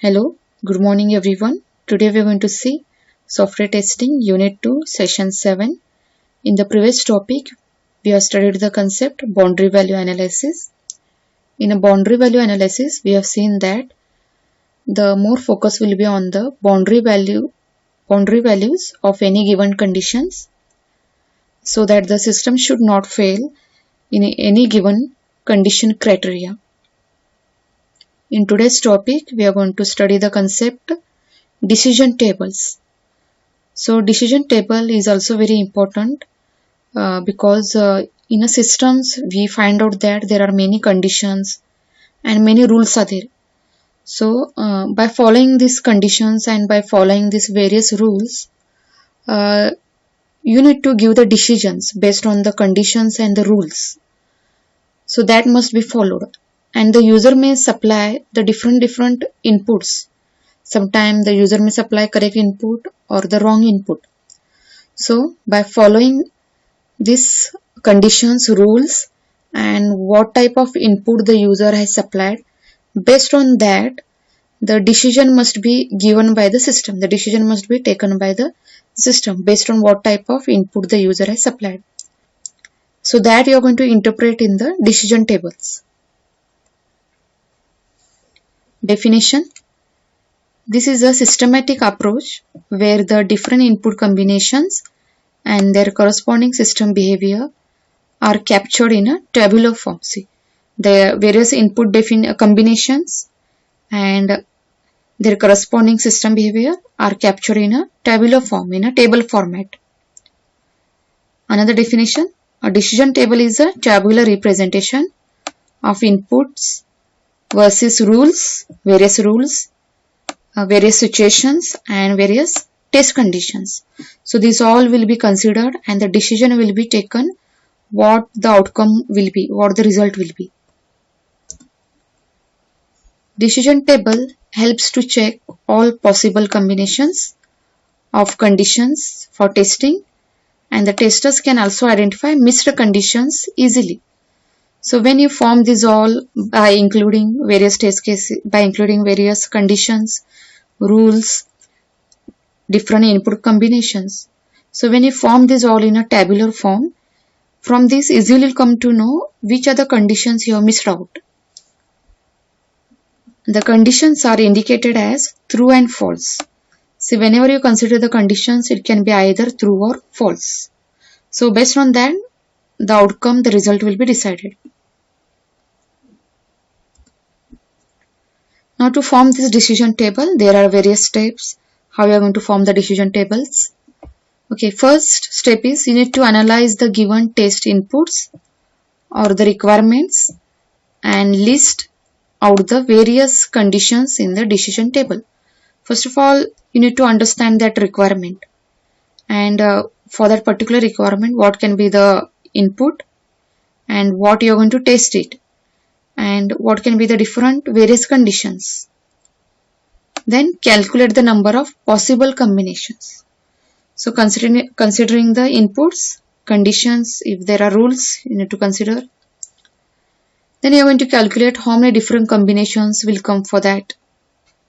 Hello, good morning everyone. Today we are going to see software testing unit 2 session 7. In the previous topic we have studied the concept boundary value analysis. In a boundary value analysis we have seen that the more focus will be on the boundary values of any given conditions so that the system should not fail in any given condition criteria. In today's topic, we are going to study the concept decision tables. So decision table is also very important because in a systems we find out that there are many conditions and many rules are there. So by following these conditions and by following these various rules, you need to give the decisions based on the conditions and the rules. So that must be followed. And the user may supply the different inputs. Sometimes the user may supply correct input or the wrong input. So by following these conditions, rules, and what type of input the user has supplied, based on that the decision must be given by the system. The decision must be taken by the system based on what type of input the user has supplied. So that you are going to interpret in the decision tables. Definition. This is a systematic approach where the different input combinations and their corresponding system behavior are captured in a tabular form. See, the various input combinations and their corresponding system behavior are captured in a tabular form, in a table format. Another definition, a decision table is a tabular representation of inputs versus rules, various situations and various test conditions. So these all will be considered and the decision will be taken what the outcome will be, what the result will be. Decision table helps to check all possible combinations of conditions for testing, and the testers can also identify missed conditions easily. So when you form these all by including various test cases, by including various conditions, rules, different input combinations. So when you form this all in a tabular form, from this easily you'll come to know which are the conditions you have missed out. The conditions are indicated as true and false. See, whenever you consider the conditions, it can be either true or false. So based on that, the outcome, the result will be decided. Now to form this decision table, there are various steps how you are going to form the decision tables. Okay, first step is you need to analyze the given test inputs or the requirements and list out the various conditions in the decision table. First of all, you need to understand that requirement, and for that particular requirement, what can be the input and what you are going to test it, and what can be the different various conditions. Then calculate the number of possible combinations. So considering the inputs, conditions, if there are rules, you need to consider. Then you are going to calculate how many different combinations will come for that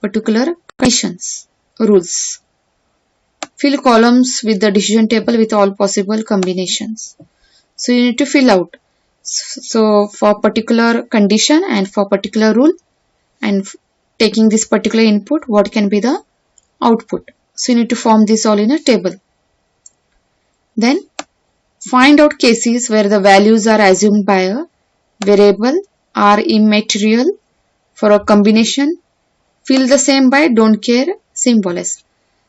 particular conditions, rules. Fill columns with the decision table with all possible combinations. So you need to fill out. So for particular condition and for particular rule, and taking this particular input, what can be the output. So you need to form this all in a table. Then find out cases where the values are assumed by a variable are immaterial for a combination. Fill the same by don't care symbols.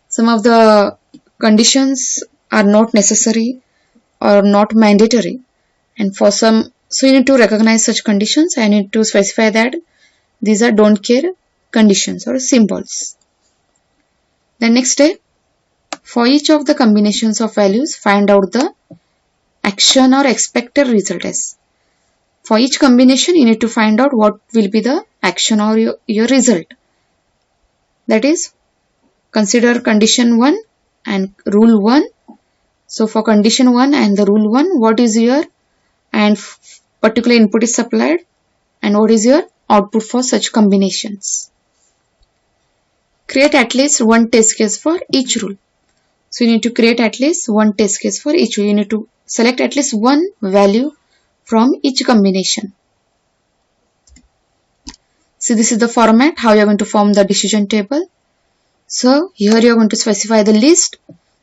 Some of the conditions are not necessary or not mandatory, and for some, so you need to recognize such conditions and you need to specify that these are don't care conditions or symbols. The next step, for each of the combinations of values, find out the action or expected result is. For each combination, you need to find out what will be the action or your result. That is, consider condition 1 and rule 1. So for condition 1 and the rule 1, what is your and particular input is supplied and what is your output for such combinations. create at least one test case for each rule. So you need to create at least one test case for each rule. You need to select at least one value from each combination. So this is the format how you are going to form the decision table. So here you are going to specify the list.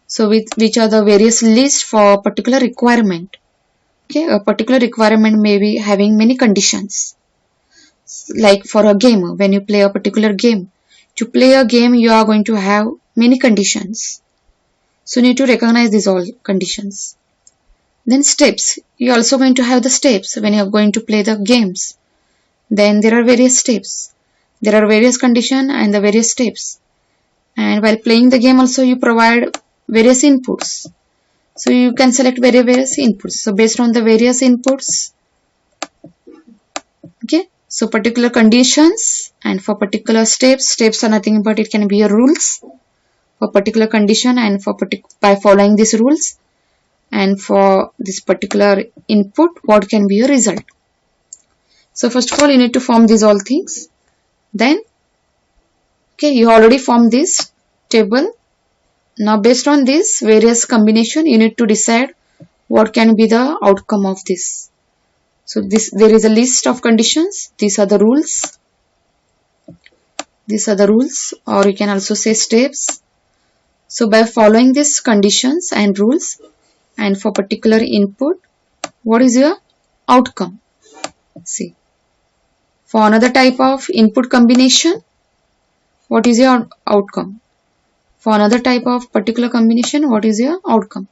So which are the various lists for a particular requirement. Okay, a particular requirement may be having many conditions. Like for a game, when you play a particular game, to play a game you are going to have many conditions. So you need to recognize these all conditions. Then steps, you are also going to have the steps when you are going to play the games. Then there are various steps. There are various conditions and the various steps. And while playing the game also you provide various inputs. So you can select various inputs. So based on the various inputs, okay, so particular conditions and for particular steps are nothing but it can be a rules for particular condition and for by following these rules, and for this particular input what can be a result. So first of all you need to form these all things. Then okay, you already formed this table. Now based on this various combination you need to decide what can be the outcome of this. So there is a list of conditions. These are the rules. These are the rules, or you can also say steps. So by following these conditions and rules and for particular input, what is your outcome? See, for another type of input combination, what is your outcome? For another type of particular combination, what is your outcome?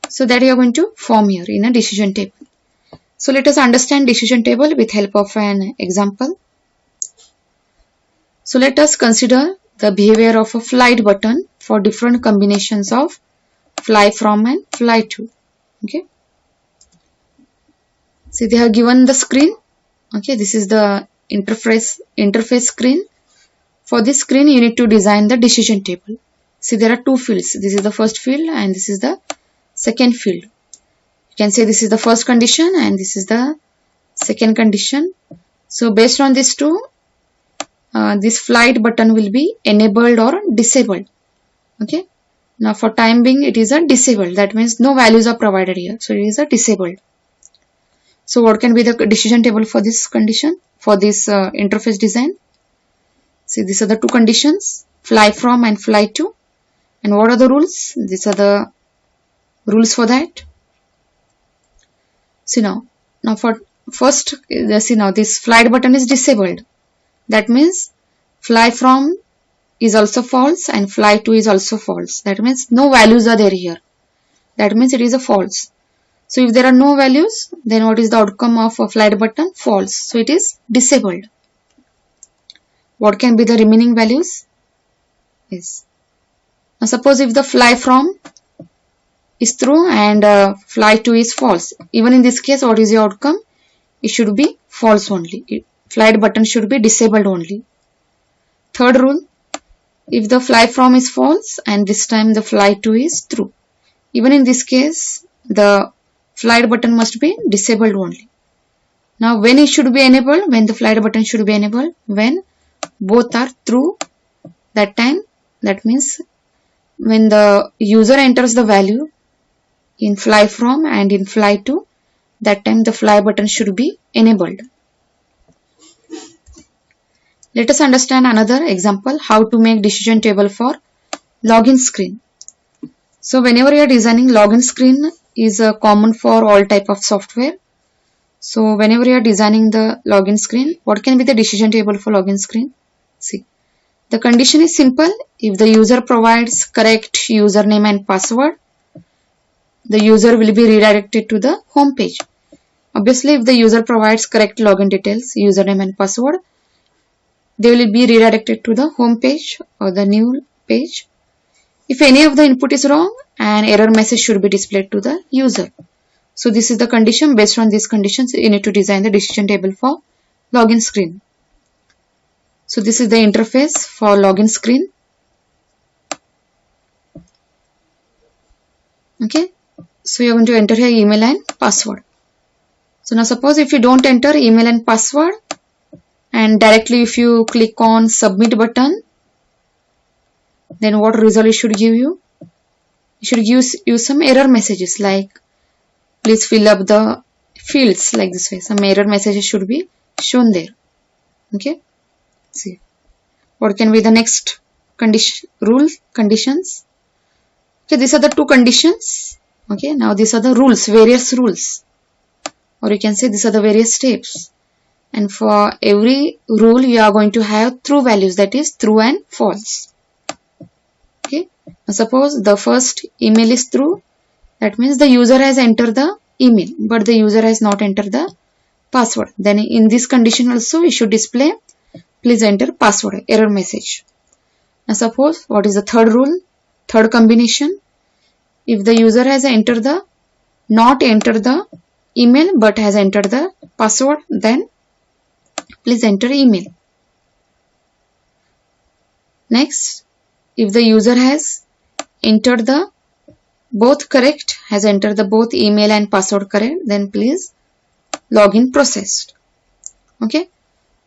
So that you are going to form here in a decision table. So let us understand decision table with help of an example. So let us consider the behavior of a flight button for different combinations of fly from and fly to. Okay. See, they have given the screen. Okay, this is the interface screen. For this screen, you need to design the decision table. See, there are two fields. This is the first field and this is the second field. You can say this is the first condition and this is the second condition. So based on these two, this flight button will be enabled or disabled. Okay. Now for time being it is a disabled. That means no values are provided here. So it is a disabled. So what can be the decision table for this condition, for this interface design? See, these are the two conditions, fly from and fly to. And what are the rules? These are the rules for that. See now for first, see now this flight button is disabled. That means fly from is also false and fly to is also false. That means no values are there here. That means it is a false. So if there are no values, then what is the outcome of a flight button? False. So it is disabled. What can be the remaining values? Yes. Now suppose if the fly from is true and fly to is false. Even in this case, what is the outcome? It should be false only. Flight button should be disabled only. Third rule, if the fly from is false and this time the fly to is true. Even in this case, the flight button must be disabled only. Now when it should be enabled? When the flight button should be enabled? When both are true. That time, that means when the user enters the value in fly from and in fly to, that time the fly button should be enabled. Let us understand another example how to make decision table for login screen. So whenever you are designing, login screen is common for all type of software. So whenever you are designing the login screen, what can be the decision table for login screen? See, the condition is simple. If the user provides correct username and password, the user will be redirected to the home page. Obviously, if the user provides correct login details, username and password, they will be redirected to the home page or the new page. If any of the input is wrong, an error message should be displayed to the user. So this is the condition. Based on these conditions, you need to design the decision table for login screen. So this is the interface for login screen. Okay. So you are going to enter your email and password. So now suppose if you don't enter email and password and directly if you click on submit button, then what result it should give you? It should use some error messages like please fill up the fields like this way. Some error messages should be shown there. Okay. See what can be the next conditions. Okay, these are the two conditions. Okay, now these are the rules, various rules, or you can say these are the various steps. And for every rule you are going to have true values, that is true and false. Okay, now suppose the first email is true, that means the user has entered the email but the user has not entered the password. Then in this condition also we should display please enter password error message. Now suppose what is the third rule, third combination? If the user has not entered the email but has entered the password, then please enter email. Next, if the user has entered the both correct, has entered the both email and password correct, then please login processed. Okay,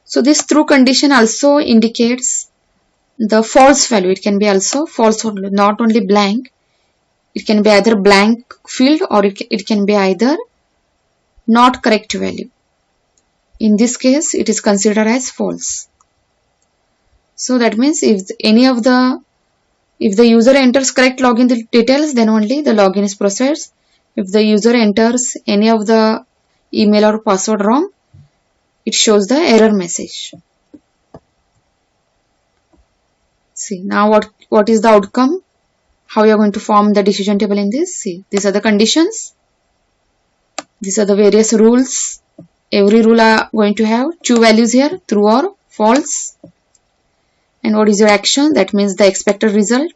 so this true condition also indicates the false value. It can be also false or not only blank. It can be either blank field or it can be either not correct value. In this case, it is considered as false. So that means if the user enters correct login details, then only the login is processed. If the user enters any of the email or password wrong, it shows the error message. See now what is the outcome? How you are going to form the decision table in this? See, these are the conditions. These are the various rules. Every rule are going to have two values here, true or false. And what is your action? That means the expected result.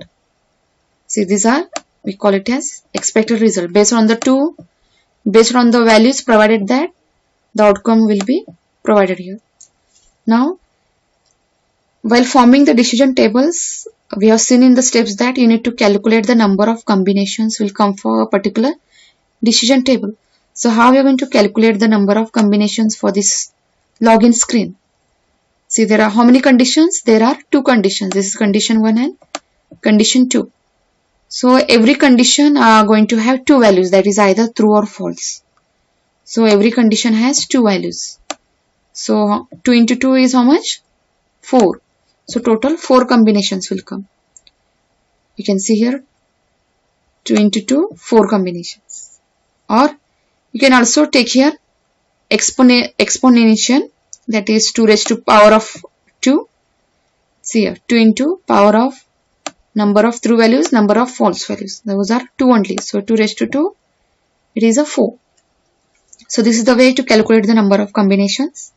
See, these are, we call it as expected result. Based on the values provided, that the outcome will be provided here. Now, while forming the decision tables, we have seen in the steps that you need to calculate the number of combinations will come for a particular decision table. So how we are going to calculate the number of combinations for this login screen? See, there are how many conditions? There are two conditions. This is condition 1 and condition 2. So every condition are going to have two values, that is either true or false. So every condition has two values. So 2 into 2 is how much? 4. So total 4 combinations will come. You can see here 2 into 2, 4 combinations. Or you can also take here exponentiation, that is 2 raised to power of 2. See here 2 into power of number of true values, number of false values. Those are 2 only. So 2 raised to 2, it is a 4. So this is the way to calculate the number of combinations.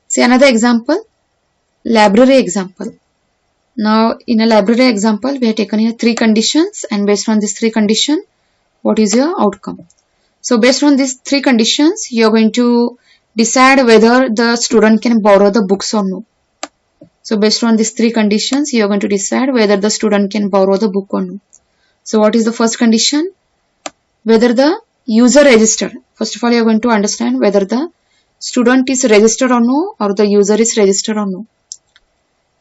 See another example, library example. Now in a library example, we have taken here 3 conditions, and based on these 3 conditions, what is your outcome? So based on these 3 conditions, you are going to decide whether the student can borrow the books or no. So based on these 3 conditions, you are going to decide whether the student can borrow the book or no. So what is the first condition? Whether the user registered. First of all, you are going to understand whether the student is registered or no, or the user is registered or no.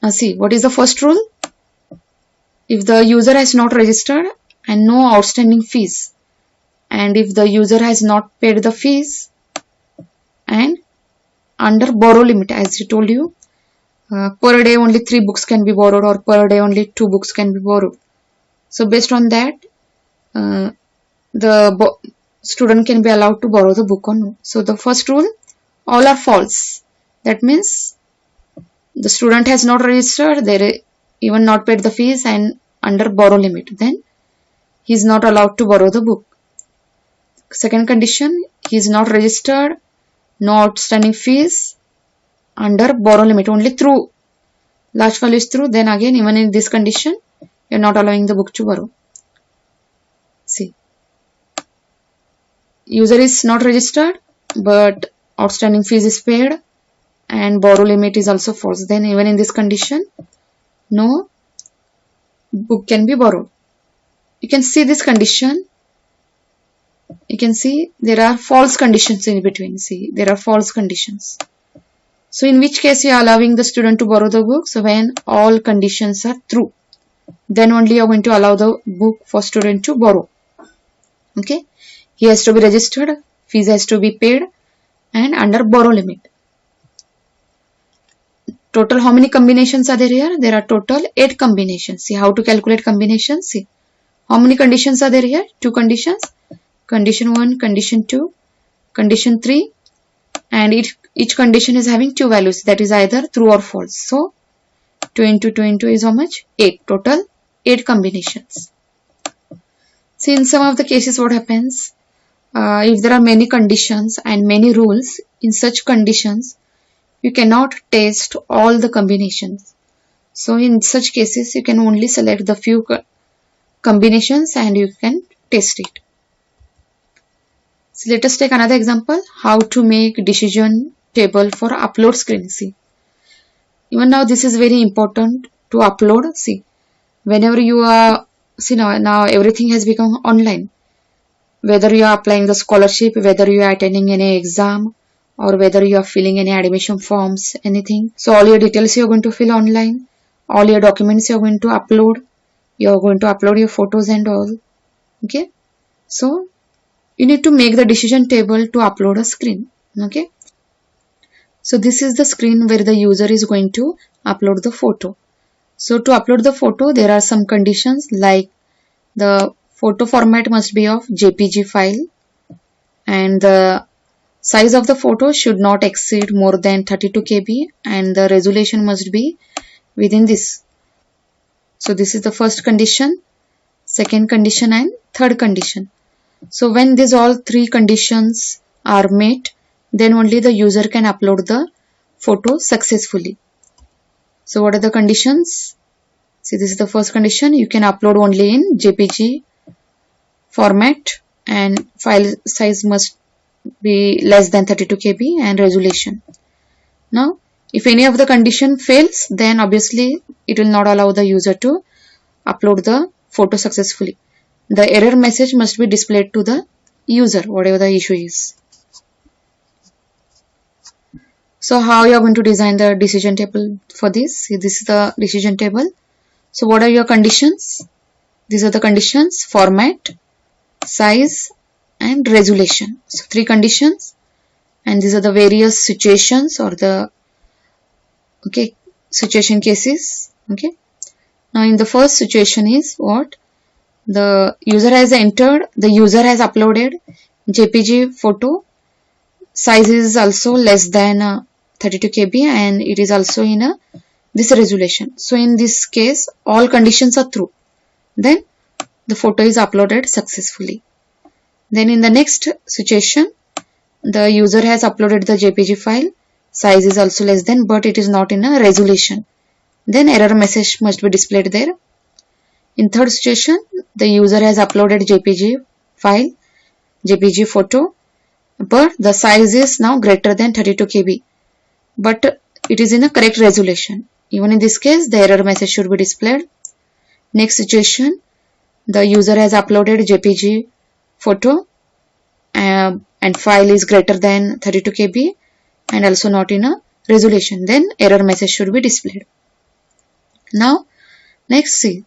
Now see, what is the first rule? If the user has not registered and no outstanding fees, and if the user has not paid the fees and under borrow limit, as I told you, per day only 3 books can be borrowed, or per day only 2 books can be borrowed. So based on that, the student can be allowed to borrow the book or no. So the first rule, all are false. That means the student has not registered, they even not paid the fees and under borrow limit, then he is not allowed to borrow the book. Second condition, he is not registered, no outstanding fees, under borrow limit, only through large value is through, then again even in this condition you are not allowing the book to borrow. See, user is not registered but outstanding fees is paid and borrow limit is also false, then even in this condition no book can be borrowed. You can see this condition, you can see there are false conditions in between. See, there are false conditions. So in which case you are allowing the student to borrow the books when all conditions are true. Then only you are going to allow the book for student to borrow. Okay. He has to be registered, fees has to be paid, and under borrow limit. Total how many combinations are there here? There are total 8 combinations. See how to calculate combinations. See how many conditions are there here? 2 conditions. Condition 1, condition 2, condition 3, and each condition is having 2 values, that is either true or false. So 2 into 2 into is how much? 8. Total 8 combinations. See in some of the cases what happens? If there are many conditions and many rules, in such conditions you cannot test all the combinations. So in such cases you can only select the few combinations and you can test it. So let us take another example, how to make decision table for upload screen. See, even now this is very important to upload. See, whenever you are, see now everything has become online. Whether you are applying the scholarship, whether you are attending any exam, or whether you are filling any admission forms, anything. So all your details you are going to fill online. All your documents you are going to upload. You are going to upload your photos and all. Okay. So you need to make the decision table to upload a screen. Okay. So this is the screen where the user is going to upload the photo. So to upload the photo, there are some conditions like the photo format must be of JPG file and the size of the photo should not exceed more than 32 KB and the resolution must be within this. So this is the first condition, second condition and third condition. So when these all 3 conditions are met, then only the user can upload the photo successfully. So what are the conditions? See, this is the first condition. You can upload only in JPG format and file size must be less than 32 KB and resolution. Now, if any of the condition fails, then obviously it will not allow the user to upload the photo successfully. The error message must be displayed to the user, whatever the issue is. So how you are going to design the decision table for this? See, this is the decision table. So what are your conditions? These are the conditions: format, size and resolution. So 3 conditions, and these are the various situations or the situation cases. Okay. Now in the first situation is what? The user has entered, the user has uploaded JPG photo, size is also less than 32 KB and it is also in this resolution. So in this case all conditions are true. Then the photo is uploaded successfully. Then in the next situation, the user has uploaded the JPG file, size is also less than but it is not in a resolution. Then error message must be displayed there. In third situation, the user has uploaded JPG file, JPG photo, but the size is now greater than 32 KB, but it is in a correct resolution. Even in this case, the error message should be displayed. Next situation, the user has uploaded JPG photo and file is greater than 32 KB and also not in a resolution. Then error message should be displayed. Now, next see.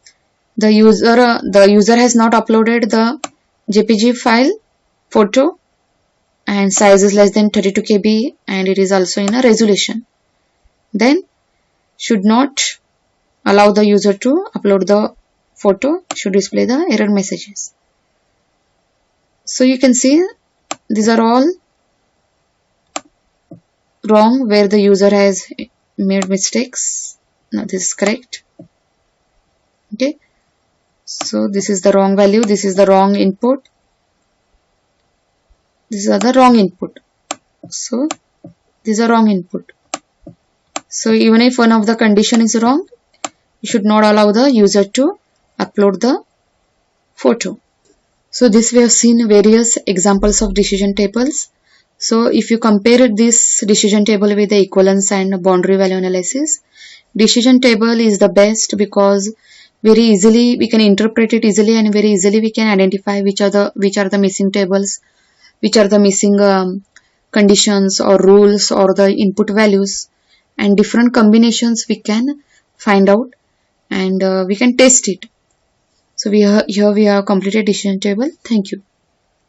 The user has not uploaded the JPG file photo and size is less than 32 KB and it is also in a resolution. Then should not allow the user to upload the photo, should display the error messages. So you can see these are all wrong where the user has made mistakes. Now this is correct. Okay. So this is the wrong value, this is the wrong input, these are the wrong input. So these are wrong input. So even if one of the condition is wrong, you should not allow the user to upload the photo. So this we have seen various examples of decision tables. So if you compare this decision table with the equivalence and boundary value analysis, decision table is the best because very easily we can interpret it easily and very easily we can identify which are the missing tables, which are the missing conditions or rules or the input values. and different combinations we can find out, and we can test it. So here we have completed decision table. Thank you.